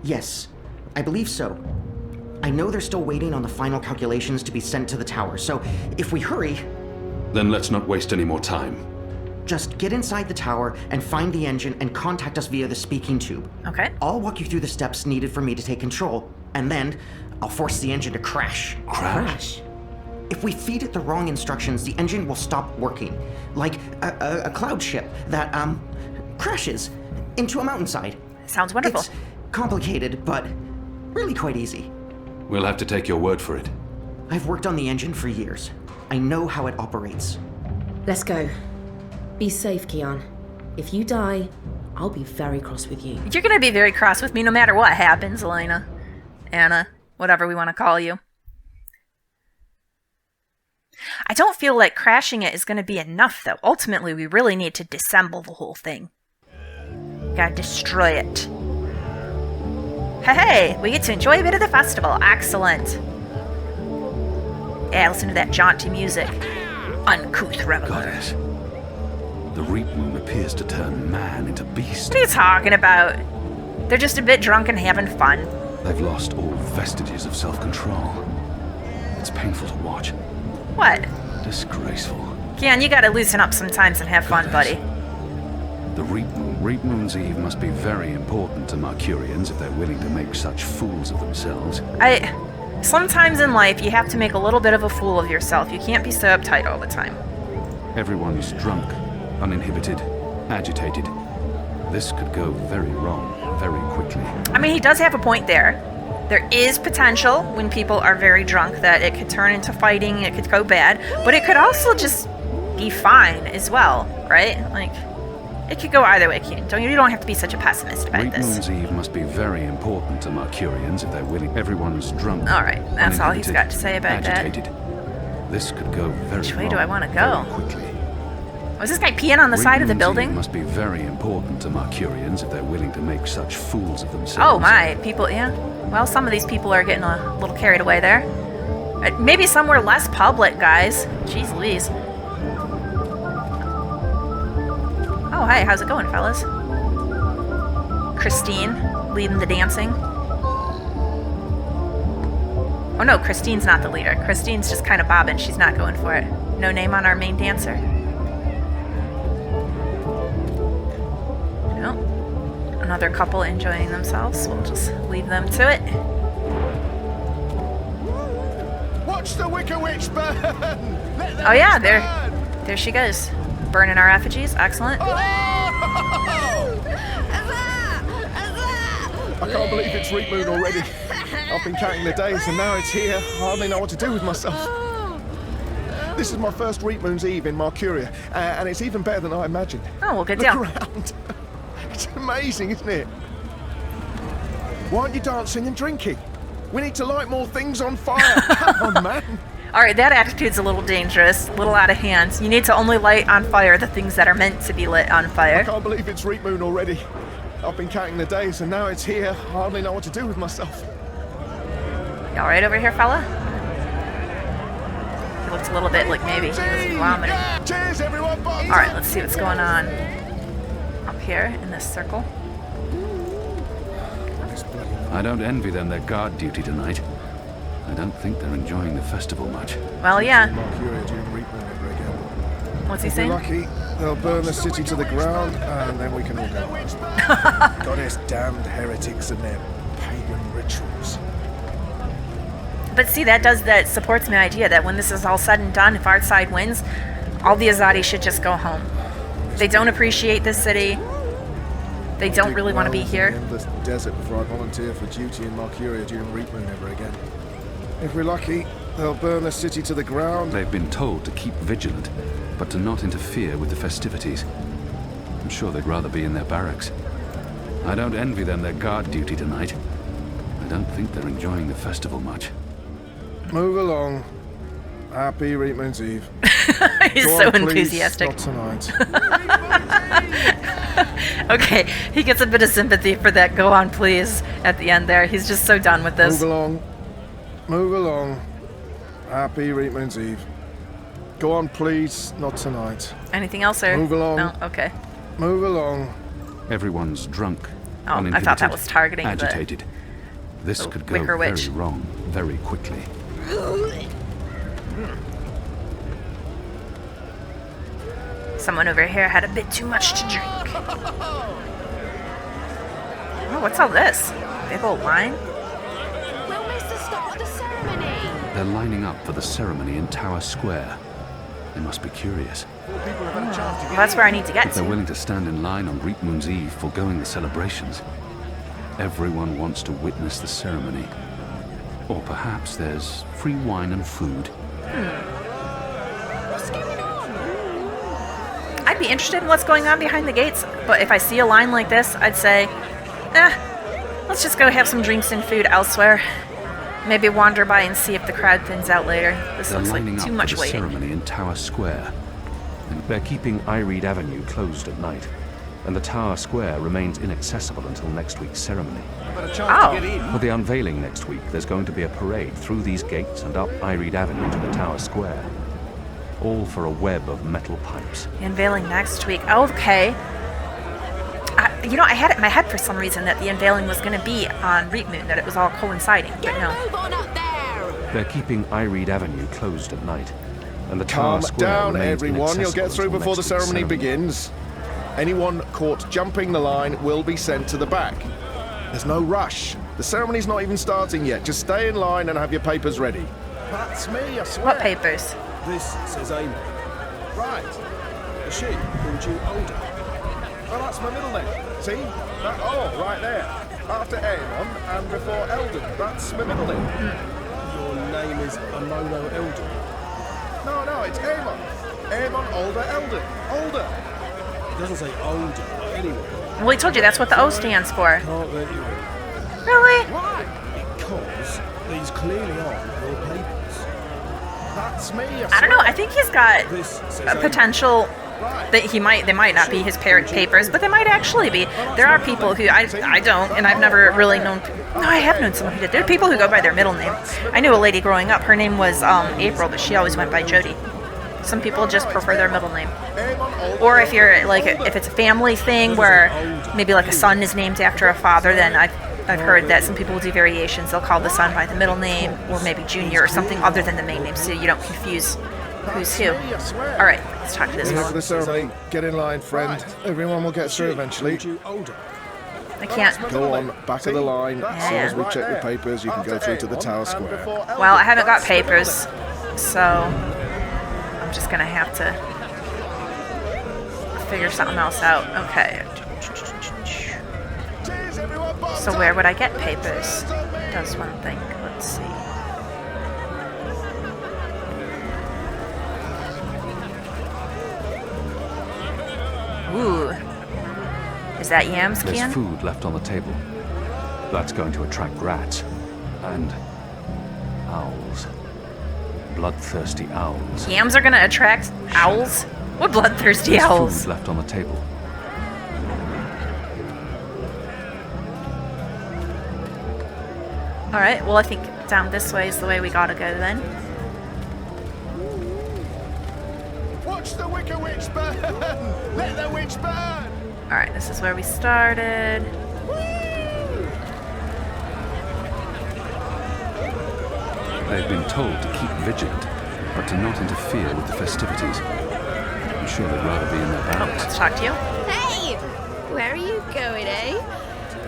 Yes, I believe so. I know they're still waiting on the final calculations to be sent to the tower, so if we hurry... Then let's not waste any more time. Just get inside the tower and find the engine and contact us via the speaking tube. Okay. I'll walk you through the steps needed for me to take control, and then I'll force the engine to crash. Crash? If we feed it the wrong instructions, the engine will stop working. Like a cloud ship that, crashes into a mountainside. Sounds wonderful. It's complicated, but really quite easy. We'll have to take your word for it. I've worked on the engine for years. I know how it operates. Let's go. Be safe, Kian. If you die, I'll be very cross with you. You're going to be very cross with me no matter what happens, Elena. Anna, whatever we want to call you. I don't feel like crashing it is going to be enough, though. Ultimately, we really need to disassemble the whole thing. Gotta destroy it. Hey, we get to enjoy a bit of the festival. Excellent. Yeah, listen to that jaunty music. Uncouth reveler. Goddess. The Reapmoon appears to turn man into beast. What are you talking about? They're just a bit drunk and having fun. They've lost all vestiges of self-control. It's painful to watch. What? Disgraceful. Kian, you gotta loosen up sometimes and have fun, buddy. The Reapmoon's Eve must be very important to Mercurians if they're willing to make such fools of themselves. Sometimes in life, you have to make a little bit of a fool of yourself. You can't be so uptight all the time. Everyone's drunk, uninhibited, agitated. This could go very wrong, very quickly. I mean, he does have a point there. There is potential when people are very drunk that it could turn into fighting, it could go bad, but it could also just be fine as well, right? Like, it could go either way, Kian. You don't have to be such a pessimist about this. Reapmoon's Eve must be very important to Mercurians if they're willing. Everyone's drunk. All right, that's all he's got to say about agitated. This could go very Which way wrong, do I want to go? very quickly. Was this guy peeing on the side of the Reapmoon's building? Eve must be very important to Mercurians if they're willing to make such fools of themselves. Oh my, people, yeah. Well, some of these people are getting a little carried away there. Maybe somewhere less public, guys. Jeez Louise. Oh, hey, how's it going, fellas? Christine, leading the dancing. Oh no, Christine's not the leader. Christine's just kind of bobbing. She's not going for it. No name on our main dancer. No. Another couple enjoying themselves. We'll just leave them to it. Watch the Wicker Witch burn! Oh yeah, there she goes. Burning our effigies. Excellent. I can't believe it's Reapmoon already. I've been counting the days and now it's here. I hardly know what to do with myself. This is my first Reapmoon's Eve in Mercuria, and it's even better than I imagined. Oh, well, good Look deal. around. It's amazing, isn't it? Why aren't you dancing and drinking? We need to light more things on fire. Come on, man. All right, that attitude's a little dangerous, a little out of hand. You need to only light on fire the things that are meant to be lit on I fire. can't believe it's Reapmoon already. I've been counting the days and now it's here. I hardly know what to do with myself. You all right over here, fella? He looks a little bit like maybe he was vomiting. Yeah, cheers, everyone. All right, let's see what's going on up here in this circle. I don't envy them their guard duty tonight. I don't think they're enjoying the festival much. Well, yeah. Mercuria during Reapmoon ever again. What's he If we're saying? lucky, they'll burn the city to the ground, and then we can all go home. Goddess damned heretics and their pagan rituals. But see, that supports my idea that when this is all said and done, if our side wins, all the Azadi should just go home. They don't appreciate this city. They don't really want to be here. Endless desert before I volunteer for duty in Marcuria during Reapmoon ever again. If we're lucky, they'll burn the city to the ground. They've been told to keep vigilant, but to not interfere with the festivities. I'm sure they'd rather be in their barracks. I don't envy them their guard duty tonight. I don't think they're enjoying the festival much. Move along. Happy Reapmoon's Eve. He's Go so on, please, enthusiastic. not tonight. Okay, he gets a bit of sympathy for that "go on please" at the end there. He's just so done with this. Move along. Move along. Happy Reapmoon's Eve. Go on, please, not tonight. Anything else, sir? Move along. No? Okay. Move along. Everyone's drunk, Oh, I thought that was targeting agitated. This the could go Wicker very Witch. wrong very quickly. Someone over here had a bit too much to drink. Oh, what's all this? Big old line? We'll miss the start of the ceremony. They're lining up for the ceremony in Tower Square. They must be curious. Well, that's where I need to get If they're to. willing to stand in line on Reapmoon's Eve foregoing the celebrations, everyone wants to witness the ceremony. Or perhaps there's free wine and food. What's going on? I'd be interested in what's going on behind the gates, but if I see a line like this, I'd say, let's just go have some drinks and food elsewhere. Maybe wander by and see if the crowd thins out later. This They're looks like lining too up much for the waiting. ceremony in Tower Square. They're keeping Iread Avenue closed at night, and the Tower Square remains inaccessible until next week's ceremony. Oh, For the unveiling next week, there's going to be a parade through these gates and up Iread Avenue to the Tower Square. All for a web of metal pipes. the unveiling next week. Okay. I had it in my head for some reason that the unveiling was going to be on Reapmoon, that it was all coinciding, but Get no. a move on up there. They're keeping Iread Avenue closed at night, and the Calm Tower Square down, remains everyone. You'll get inaccessible through until before the next week's ceremony begins. Anyone caught jumping the line will be sent to the back. There's no rush. The ceremony's not even starting yet. Just stay in line and have your papers ready. That's me, I swear. What papers? This says Amy. Right. She called you older. Oh, that's my middle name. See? Right there. After Aemon and before Eldon. That's my middle name. Your name is Amono Elder. No, it's Aemon. Aemon, Older, Eldon. Older. It doesn't say older anyway. Well, he told you that's what the O stands for. Can't let you in. Really? Why? Because these clearly aren't your papers. That's me, I don't know. I think he's got This says a potential that they might not be his parent papers, but they might actually be. There are people who I don't, and I've never really known. No, I have known someone who did. There are people who go by their middle name. I knew a lady growing up. Her name was April, but she always went by Jody. Some people just prefer their middle name. Or if you're like, if it's a family thing where maybe like a son is named after a father, then I've heard that some people will do variations. They'll call the son by the middle name, or maybe Junior, or something other than the main name, so you don't confuse who's who. All right, let's talk to this Here for one. the ceremony. Get in line, friend. Everyone will get through eventually. I can't. Go on, back of the line. As soon as we Yeah. check your papers, you can go through to the Tower Square. Well, I haven't got papers, so I'm just gonna have to figure something else out. Okay. So where would I get papers? Does one think? Let's see. Ooh. Is that yams, There's Kian? food left on the table. That's going to attract rats. And owls. Bloodthirsty owls. Yams are gonna attract owls? What bloodthirsty There's owls? food left on the table. Alright, well I think down this way is the way we gotta go then. Watch the Wicker Witch burn! Let the witch burn! Alright, this is where we started. They've been told to keep vigilant, but to not interfere with the festivities. I'm sure they'd rather be in their barracks. Let's talk to you. Hey! Where are you going, eh?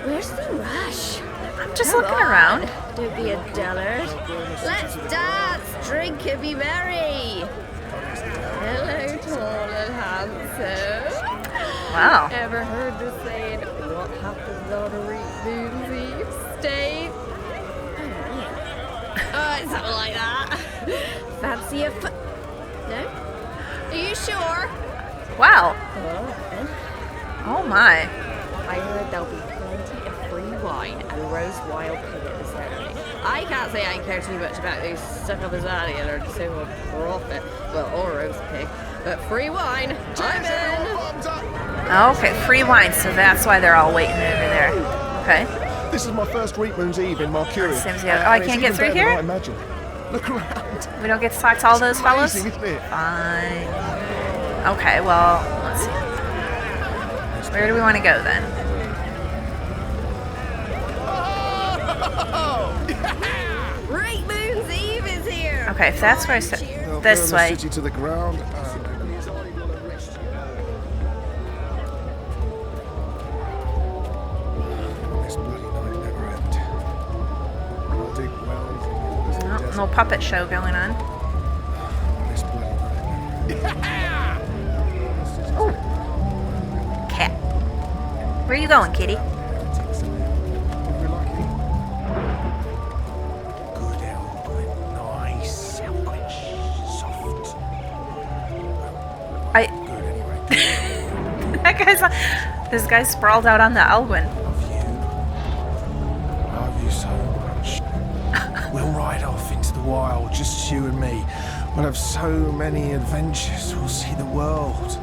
Where's the rush? I'm just looking around. Don't be a dullard. Let's dance, drink, and be merry. Hello, tall and handsome. Wow. Ever heard the saying, what happens on a Reapmoon Eve stays? Oh, it's something like that. Fancy a foot? No? Are you sure? Wow. Oh, Oh my. I heard there'll be plenty of free wine and roast wild pig at the ceremony. I can't say I care too much about those stuck-up-his-alley or so-called profit, well, or roast pig, but free wine, I'm in! Okay, free wine, so that's why they're all waiting over there. Okay. This is my first Reapmoon's Eve in Marcuria. Seems good. Oh, I can't get through here? I imagine. Look around. We don't get to talk to all those fellas? Amazing, isn't it? Fine. Okay, well, let's see. Where do we want to go then? Reapmoon's Eve is here! Okay, if that's where I said. They'll This burn way. the city to the ground. This bloody night never end. I'll dig wells. No, no puppet show going on. This bloody night never Ooh. Cat. Where are you going, kitty? This guy's sprawled out on the Elwyn. Love you so much. We'll ride off into the wild, just you and me. We'll have so many adventures. We'll see the world.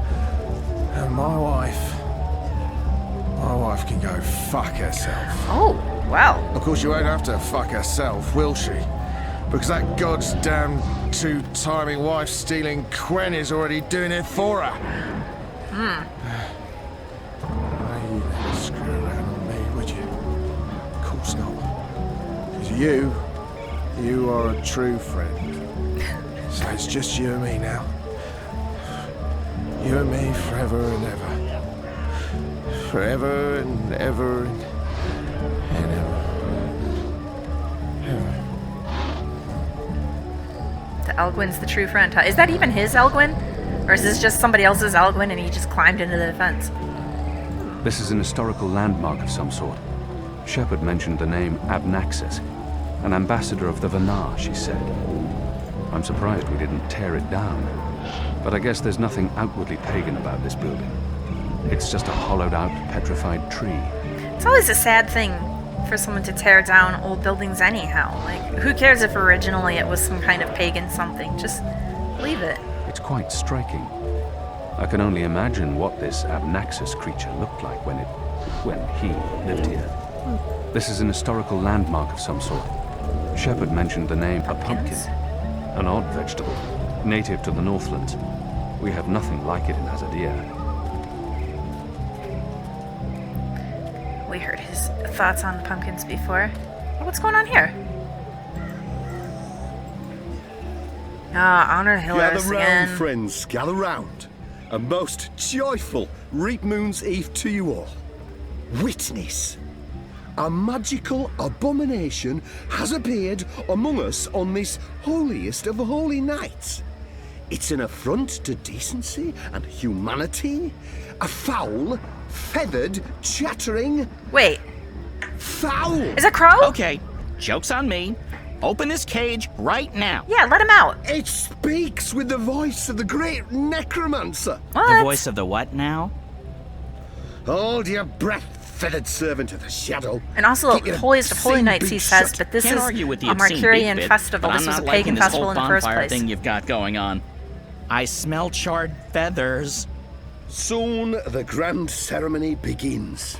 And my wife can go fuck herself. Oh, wow. Of course, you won't have to fuck herself, will she? Because that goddamn two-timing wife-stealing Quen is already doing it for her. You never screw around on me, would you? Of course not. Because you are a true friend. So it's just you and me now. You and me forever and ever. Forever and ever and ever. The Elgwyn's the true friend, huh? Is that even his Elgwyn? Or is this just somebody else's Elgwyn and he just climbed into the fence? This is an historical landmark of some sort. Shepard mentioned the name Abnaxis, an ambassador of the Vanar, she said. I'm surprised we didn't tear it down. But I guess there's nothing outwardly pagan about this building. It's just a hollowed-out, petrified tree. It's always a sad thing for someone to tear down old buildings anyhow. Like, who cares if originally it was some kind of pagan something? Just leave it. It's quite striking. I can only imagine what this Abnaxis creature looked like when he lived here. This is an historical landmark of some sort. Shepard mentioned the name a pumpkin, an odd vegetable, native to the Northlands. We have nothing like it in Azadir. We heard his thoughts on the pumpkins before. What's going on here? Ah, honor Hillers Gather again. round, friends, gather round. A most joyful Reapmoon's Eve to you all. Witness. A magical abomination has appeared among us on this holiest of holy nights. It's an affront to decency and humanity. A foul, feathered, chattering... Wait. Foul! Is it Crow? Okay, joke's on me. Open this cage right now. Yeah, let him out. It speaks with the voice of the great necromancer. What? The voice of the what now? Hold your breath, feathered servant of the shadow. And also, Keep your holiest of holy obscene nights, he beak says, shut. but this Can't is argue with the a obscene Marcurian beak bit, festival. but This I'm was a not pagan liking this festival whole in the first bonfire place. thing you've got going on. I smell charred feathers. Soon the grand ceremony begins,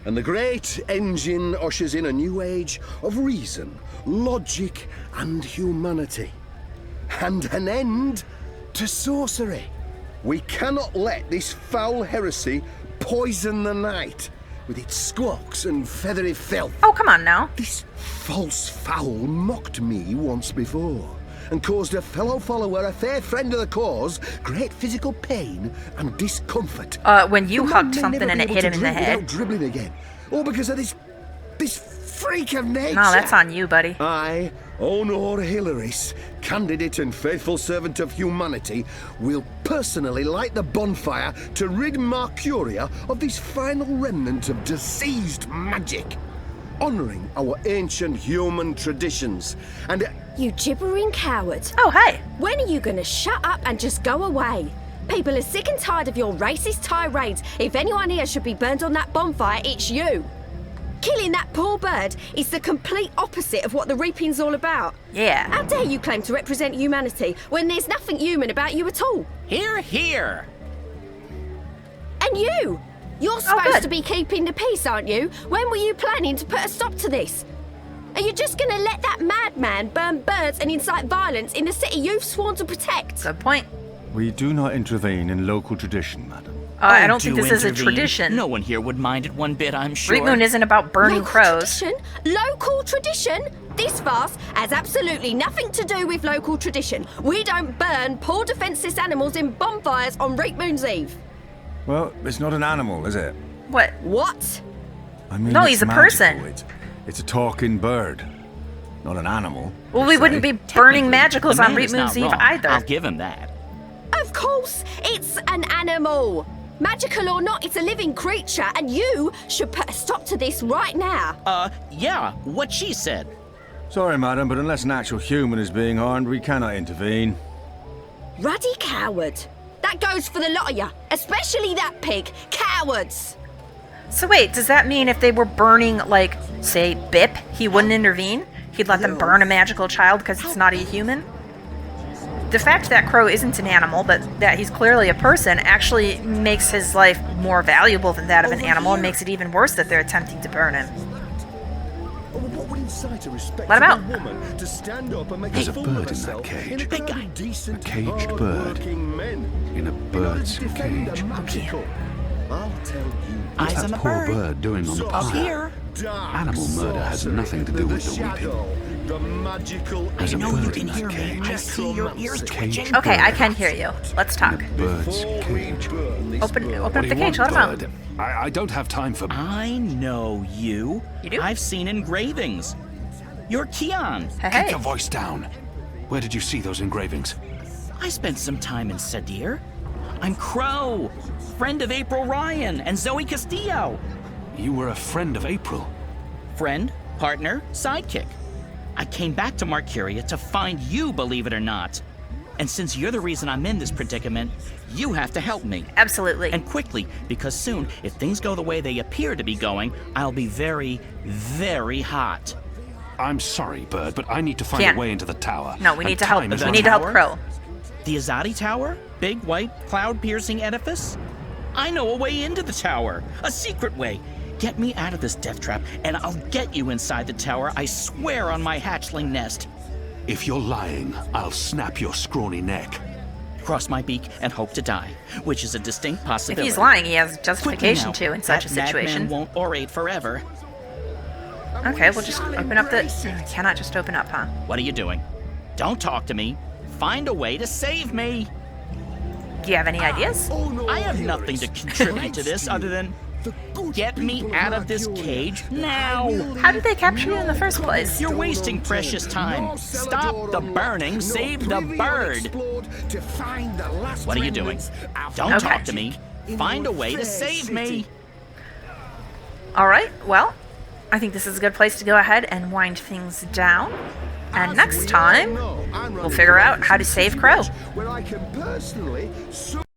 and the great engine ushers in a new age of reason, logic, and humanity, and an end to sorcery. We cannot let this foul heresy poison the night with its squawks and feathery filth. Oh, come on now. This false fowl mocked me once before, and caused a fellow follower, a fair friend of the cause, great physical pain and discomfort. When you The hucked man may something never and be it able hit to him in the drink head. without dribbling again, all because of this freak of nature. No, that's on you, buddy. I, Honor Hilaris, candidate and faithful servant of humanity, will personally light the bonfire to rid Mercuria of this final remnant of diseased magic, honouring our ancient human traditions. And You gibbering coward. Oh, hey. When are you gonna shut up and just go away? People are sick and tired of your racist tirades. If anyone here should be burned on that bonfire, it's you. Killing that poor bird is the complete opposite of what the reaping's all about. Yeah. How dare you claim to represent humanity when there's nothing human about you at all? Here, here. And you! You're supposed to be keeping the peace, aren't you? When were you planning to put a stop to this? Are you just gonna let that madman burn birds and incite violence in the city you've sworn to protect? Good point. We do not intervene in local tradition, madam. I don't think this is a intervene. tradition. No one here would mind it one bit, I'm sure. Reapmoon isn't about burning Local crows. Tradition? Local tradition? This farce has absolutely nothing to do with local tradition. We don't burn poor defenceless animals in bonfires on Reapmoon's Eve. Well, it's not an animal, is it? What? What? I mean, No, it's he's a magical. person. It's a talking bird, not an animal. Well, we wouldn't be burning magicals on Reapmoon's Eve either. I'll give him that. Of course, it's an animal. Magical or not, it's a living creature, and you should put a stop to this right now. Yeah, what she said. Sorry, madam, but unless an actual human is being harmed, we cannot intervene. Ruddy coward. That goes for the lot of you, especially that pig. Cowards. So wait, does that mean if they were burning, like, say, Bip, he wouldn't intervene? He'd let them burn a magical child because it's not a human? The fact that Crow isn't an animal, but that he's clearly a person, actually makes his life more valuable than that of an animal and makes it even worse that they're attempting to burn him. Let him out. There's a bird in that cage. Big guy. A caged bird. In a bird's cage. I'll tell you. What's Eyes on that the poor bird. bird doing on the Up pyre? here. Animal murder has nothing to do with the reaping. There's a bird in that cage. I see your ears twitching. Okay, I can hear you. Let's talk. Bird's cage. Open up What do the you cage, want, let him out. bird? I don't have time for... I know you. You do? I've seen engravings. You're Kian. Keep your voice down. Where did you see those engravings? I spent some time in Sadir. I'm Crow, friend of April Ryan and Zoe Castillo. You were a friend of April. Friend, partner, sidekick. I came back to Mercuria to find you, believe it or not. And since you're the reason I'm in this predicament, you have to help me. Absolutely. And quickly, because soon, if things go the way they appear to be going, I'll be very, very hot. I'm sorry, Bird, but I need to find Can't. a way into the tower. No, we need And to help. time is We running need to help out. Crow. The Azadi Tower? Big, white, cloud-piercing edifice? I know a way into the tower. A secret way. Get me out of this death trap, and I'll get you inside the tower, I swear on my hatchling nest. If you're lying, I'll snap your scrawny neck. Cross my beak and hope to die, which is a distinct If possibility. he's lying, he has Quickly justification now, to in such a that situation. madman won't orate forever. Okay, we'll just open up the... We cannot just open up, huh? What are you doing? Don't talk to me. Find a way to save me. Do you have any ideas? I have nothing to contribute to this other than get me out of this cage now. How did they capture you in the first place? You're wasting precious time. Stop the burning, save the bird. What are you doing? Don't Okay. talk to me. Find a way to save me. All right, well, I think this is a good place to go ahead and wind things down. And next time, we'll figure out how to save Crow. Where I can personally